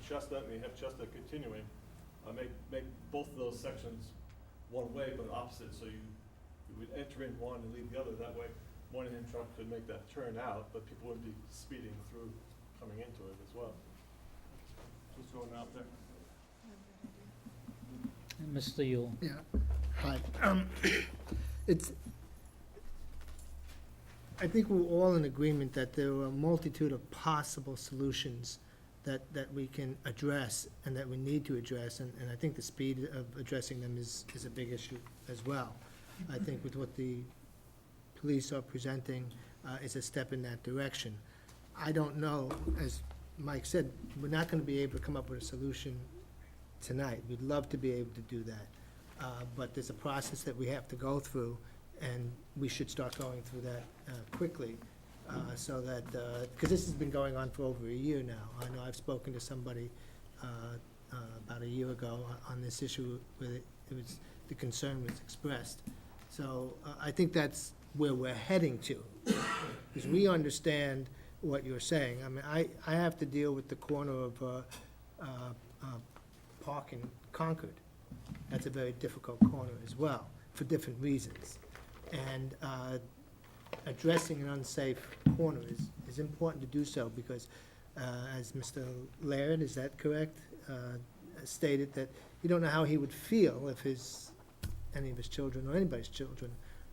Chestnut and you have Chestnut continuing, make both of those sections one way but opposite, so you would enter in one and leave the other. That way, one-hand truck could make that turn out, but people wouldn't be speeding through coming into it as well. Just throwing it out there. Mr. Yule. Yeah, hi. I think we're all in agreement that there are a multitude of possible solutions that we can address and that we need to address, and I think the speed of addressing them is a big issue as well. I think with what the police are presenting is a step in that direction. I don't know, as Mike said, we're not gonna be able to come up with a solution tonight. We'd love to be able to do that. But there's a process that we have to go through, and we should start going through that quickly, so that, because this has been going on for over a year now. I know I've spoken to somebody about a year ago on this issue where the concern was expressed. So I think that's where we're heading to, because we understand what you're saying. I mean, I have to deal with the corner of Park and Concord. That's a very difficult corner as well, for different reasons. And addressing an unsafe corner is important to do so, because as Mr. Laird, is that correct, stated that you don't know how he would feel if any of his children or anybody's children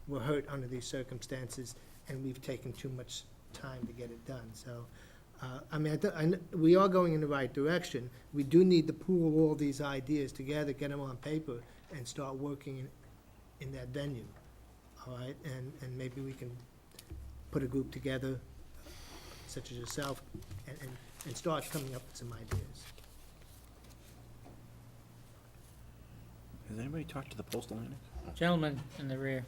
were hurt under these circumstances, and we've taken too much time to get it done. So, I mean, we are going in the right direction. We do need to pool all these ideas together, get them on paper, and start working in that venue, all right? And maybe we can put a group together, such as yourself, and start coming up with some ideas. Has anybody talked to the postal annex? Gentleman in the rear.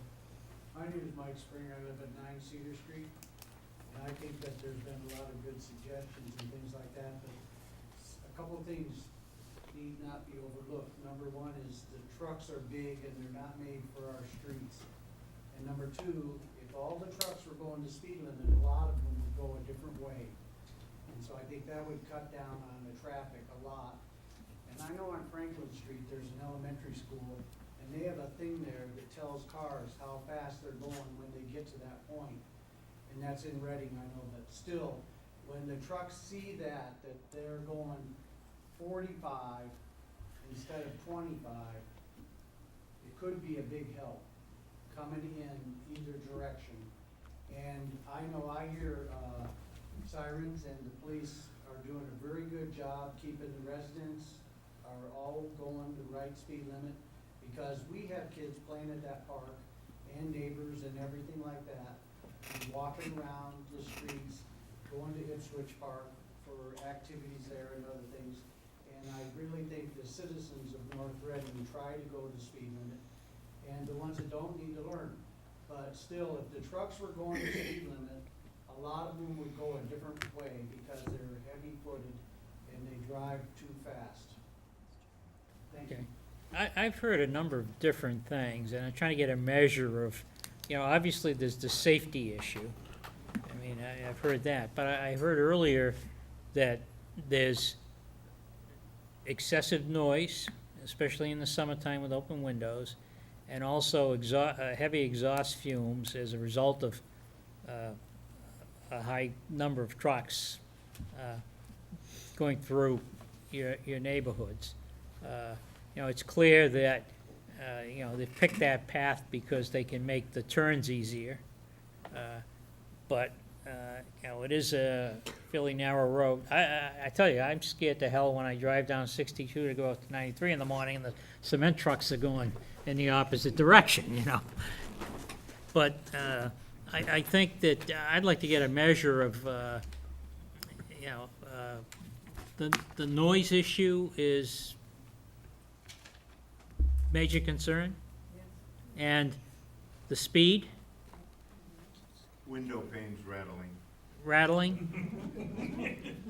My name is Mike Springer. I live at 9 Cedar Street. And I think that there's been a lot of good suggestions and things like that, but a couple of things need not be overlooked. Number one is the trucks are big and they're not made for our streets. And number two, if all the trucks were going to speed limit, a lot of them would go a different way. And so I think that would cut down on the traffic a lot. And I know on Franklin Street, there's an elementary school, and they have a thing there that tells cars how fast they're going when they get to that point. And that's in Reading, I know, but still, when the trucks see that they're going 45 instead of 25, it could be a big help coming in either direction. And I know I hear sirens, and the police are doing a very good job keeping the residents are all going the right speed limit, because we have kids playing at that park and neighbors and everything like that, and walking around the streets, going to Ipswich Park for activities there and other things. And I really think the citizens of North Reading try to go the speed limit, and the ones that don't need to learn. But still, if the trucks were going the speed limit, a lot of them would go a different way because they're heavy-footed and they drive too fast. Thank you. Okay. I've heard a number of different things, and I'm trying to get a measure of, obviously there's the safety issue. I mean, I've heard that, but I heard earlier that there's excessive noise, especially in the summertime with open windows, and also heavy exhaust fumes as a result of a high number of trucks going through your neighborhoods. It's clear that, they've picked that path because they can make the turns easier. But it is a fairly narrow road. I tell you, I'm scared to hell when I drive down 62 to go up to 93 in the morning and the cement trucks are going in the opposite direction, But I think that I'd like to get a measure of, the noise issue is major concern, and the speed, Window panes rattling.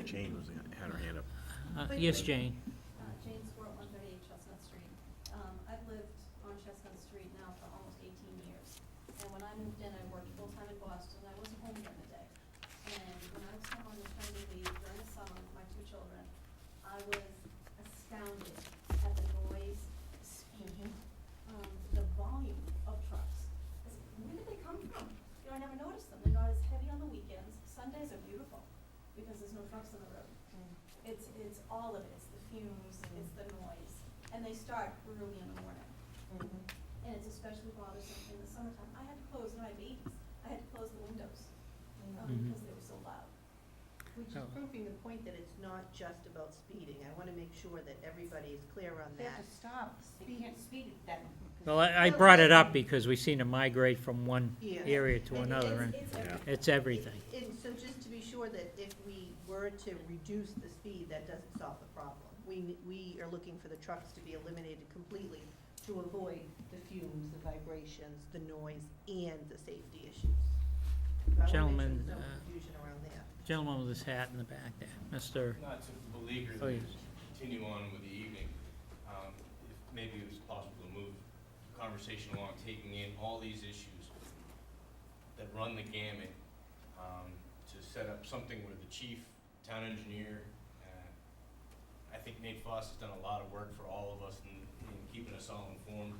Jane had her hand up. Yes, Jane. Jane Sport, 138 Chestnut Street. I've lived on Chestnut Street now for almost 18 years. And when I moved in, I worked full-time in Boston. I wasn't home during the day. And when I was home on maternity leave during the summer with my two children, I was astounded at the noise, speed, the volume of trucks. I said, where did they come from? You know, I never noticed them. They're not as heavy on the weekends. Sundays are beautiful because there's no trucks on the road. It's all of it. It's the fumes, it's the noise. And they start early in the morning. And it's especially bothersome in the summertime. I had to close, and I had babies. I had to close the windows, because they were so loud. Which is proving the point that it's not just about speeding. I wanna make sure that everybody is clear on They have that. to stop, they can't speed at that. Well, I brought it up because we've seen it migrate from one Yeah. area to And another, and it's everything. it's everything. And so just to be sure that if we were to reduce the speed, that doesn't solve the problem. We are looking for the trucks to be eliminated completely to avoid the fumes, the vibrations, the noise, and the safety issues. So I wanna make sure Gentlemen, there's no confusion around that. Gentleman with his hat in the back there, Mr. Not to beleaguer Oh, the, yes. continue on with the evening, if maybe it was possible to move the conversation along, taking in all these issues that run the gamut, to set up something where the chief, town engineer, I think Nate Foss has done a lot of work for all of us in keeping us all informed,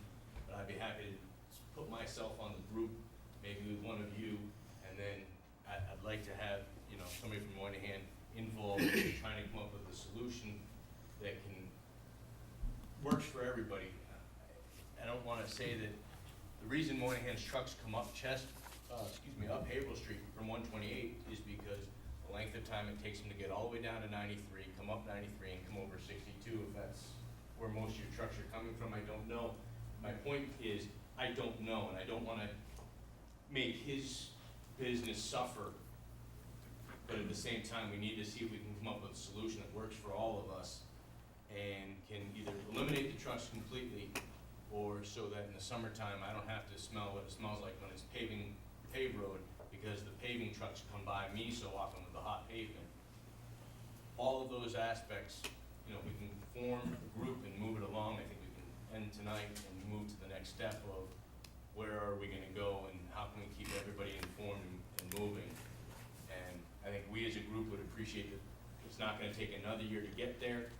but I'd be happy to put myself on the group, maybe with one of you, and then I'd like to have, you know, somebody from Moynihan involved in trying to come up with a solution that can, works for everybody. I don't wanna say that the reason Moynihan's trucks come up up Haverhill Street from 128 is because the length of time it takes them to get all the way down to 93, come up 93, and come over 62, if that's where most of your trucks are coming from, I don't know. My point is, I don't know, and I don't wanna make his business suffer, but at the same time, we need to see if we can come up with a solution that works for all of us and can either eliminate the trucks completely, or so that in the summertime, I don't have to smell what it smells like when it's paved road, because the paving trucks come by me so often with the hot pavement. All of those aspects, you know, we can form a group and move it along. I think we can end tonight and move to the next step of where are we gonna go and how can we keep everybody informed and moving. And I think we as a group would appreciate that it's not gonna take another year to get there,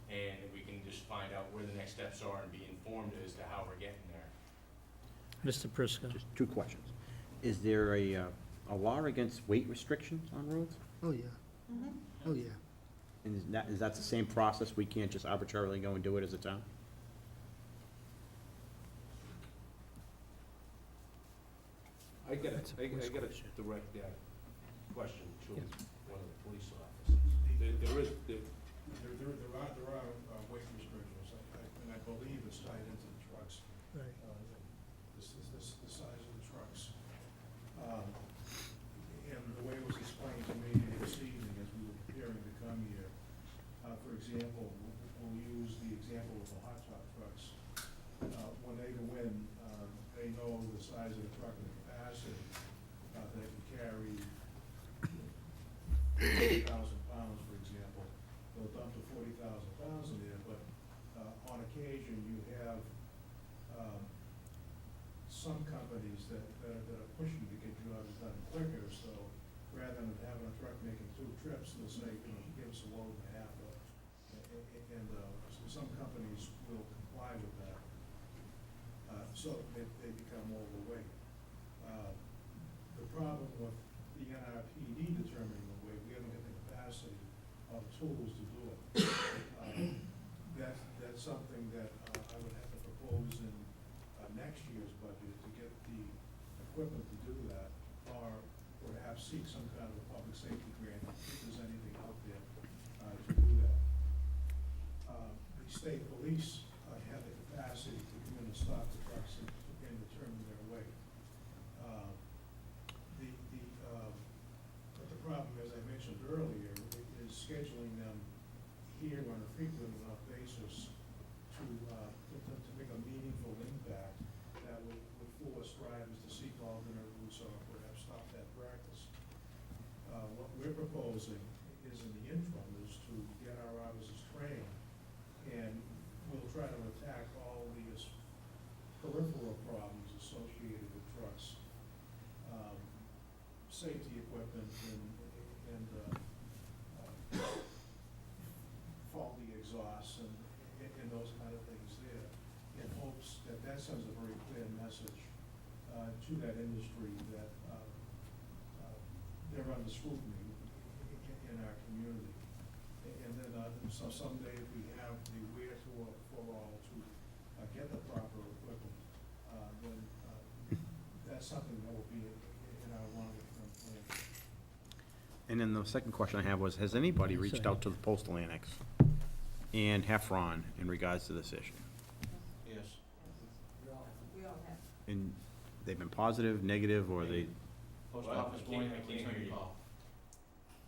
and that we can just find out where the next steps are and be informed as to how we're getting there. Mr. Prisco. Just two questions. Is there a law against weight restrictions on roads? Oh, yeah, oh, yeah. And is that the same process? We can't just arbitrarily go and do it as a town? I got That's a a police direct question to one of the police officers. There are weight restrictions, and I believe it's tied into the trucks. Right. The size of the trucks. And the way it was explained to me this evening as we were preparing to come here, for example, we'll use the example of the hot top trucks. When they go in, they know the size of the truck and the capacity, they can carry 40,000 pounds, for example. They'll dump to 40,000 pounds in there, but on occasion, you have some companies that are pushing to get jobs done quicker, so rather than having a truck making 2 trips, they'll say, you know, give us a load and a half. And so some companies will comply with that. So they become overweight. The problem with the NRPD determining the weight, we haven't got the capacity of tools to do it. That's something that I would have to propose in next year's budget to get the equipment to do that, or perhaps seek some kind of a public safety grant, if there's anything out there to do that. The state police have the capacity to come in and stop the trucks and determine their weight. But the problem, as I mentioned earlier, is scheduling them here on a frequent enough basis to make a meaningful impact that would force drivers to seek alternate routes or perhaps stop that practice. What we're proposing is in the interim is to get our officers trained, and we'll try to attack all these peripheral problems associated with trucks. Safety equipment and faulty exhausts and and those kind of things there, in hopes that that sends a very clear message to that industry that they're under scrutiny in our community. And then, so someday if we have the wherewithal for all to get the proper equipment, then that's something that will be in our longer-term plan. And then the second question I have was, has anybody Yes, reached sir. out to the postal annex and Heffron in regards to this issue? Yes. We all have. And they've been positive, negative, or they, Post What? office I boy, can't please hear make a you. call.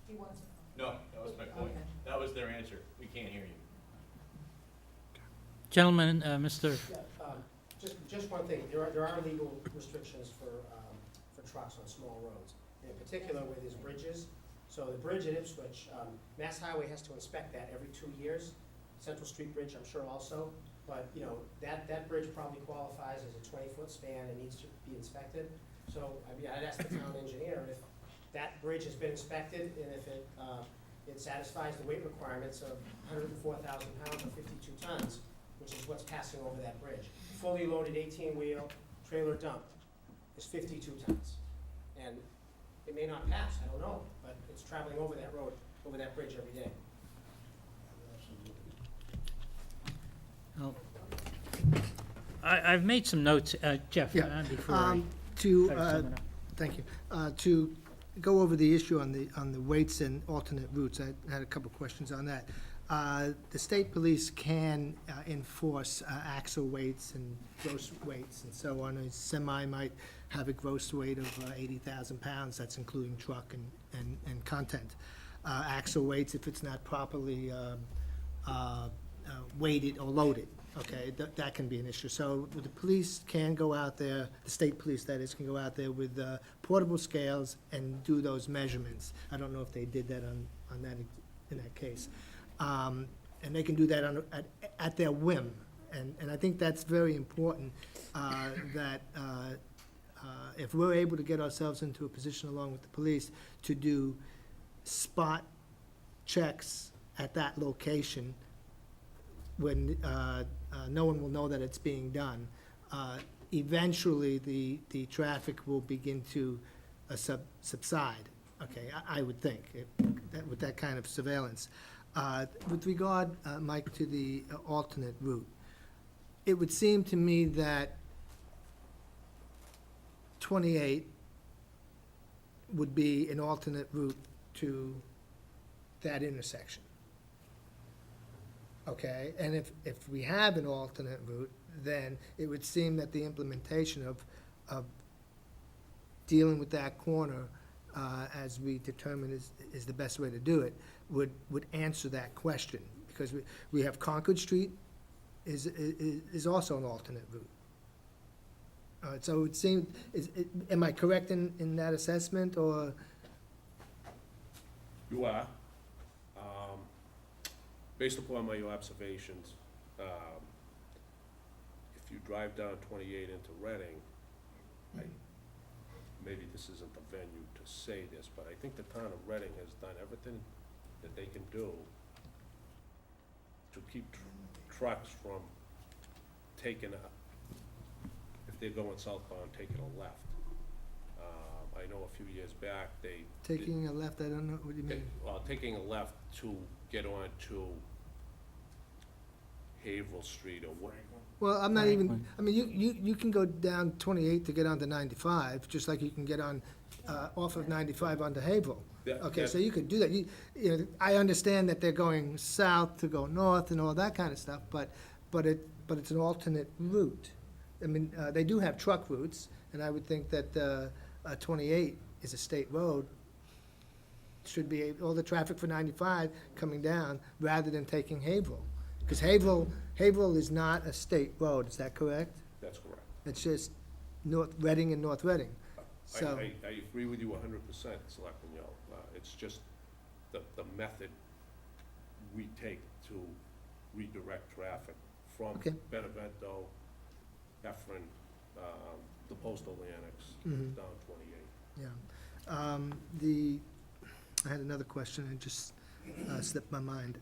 He wants it. No, that was my point. Okay. That was their answer. We can't hear you. Gentlemen, Mr. Yeah, just one thing, there are legal restrictions for trucks on small roads, and in particular where there's bridges. So the bridge at Ipswich, Mass Highway has to inspect that every 2 years. Central Street Bridge, I'm sure also, but, you know, that bridge probably qualifies as a 20-foot span and needs to be inspected. So, I mean, I'd ask the town engineer if that bridge has been inspected and if it satisfies the weight requirements of 104,000 pounds or 52 tons, which is what's passing over that bridge. Fully loaded 18-wheel trailer dump is 52 tons. And it may not pass, I don't know, but it's traveling over that road, over that bridge every day. Oh. I've made some notes, Jeff, Yeah, before I To, try to sum it up. thank you. To go over the issue on the weights and alternate routes, I had a couple questions on that. The state police can enforce axle weights and gross weights and so on. A semi might have a gross weight of 80,000 pounds, that's including truck and content. Axle weights, if it's not properly weighted or loaded, okay, that can be an issue. So the police can go out there, the state police that is, can go out there with portable scales and do those measurements. I don't know if they did that on that, in that case. And they can do that at their whim. And I think that's very important, that if we're able to get ourselves into a position along with the police to do spot checks at that location when no one will know that it's being done, eventually the traffic will begin to subside, okay, I would think, with that kind of surveillance. With regard, Mike, to the alternate route, it would seem to me that 28 would be an alternate route to that intersection. Okay, and if we have an alternate route, then it would seem that the implementation of dealing with that corner, as we determine is the best way to do it, would answer that question, because we have Concord Street is also an alternate route. So it would seem, am I correct in that assessment, or? You are. Based upon my observations, if you drive down 28 into Reading, maybe this isn't the venue to say this, but I think the town of Reading has done everything that they can do to keep trucks from taking if they're going southbound, taking a left. I know a few years back, they Taking a left, I don't know, what do you mean? taking a left to get on to Haverhill Street or what. Well, I'm not even, Franklin. I mean, you can go down 28 to get onto 95, just like you can get on, off of 95 onto Haverhill. Okay, so you could do that. You know, I understand that they're going south to go north and all that kind of stuff, but it's an alternate route. I mean, they do have truck routes, and I would think that 28 is a state road. Should be all the traffic for 95 coming down rather than taking Haverhill. Because Haverhill is not a state road, is that correct? That's correct. It's just North Reading and North Reading. So, I agree with you 100%, Selectman Yo. It's just the method we take to redirect traffic from Okay. Benevento, Heffron, the postal annex, Mhm. down 28. yeah. I had another question, it just slipped my mind.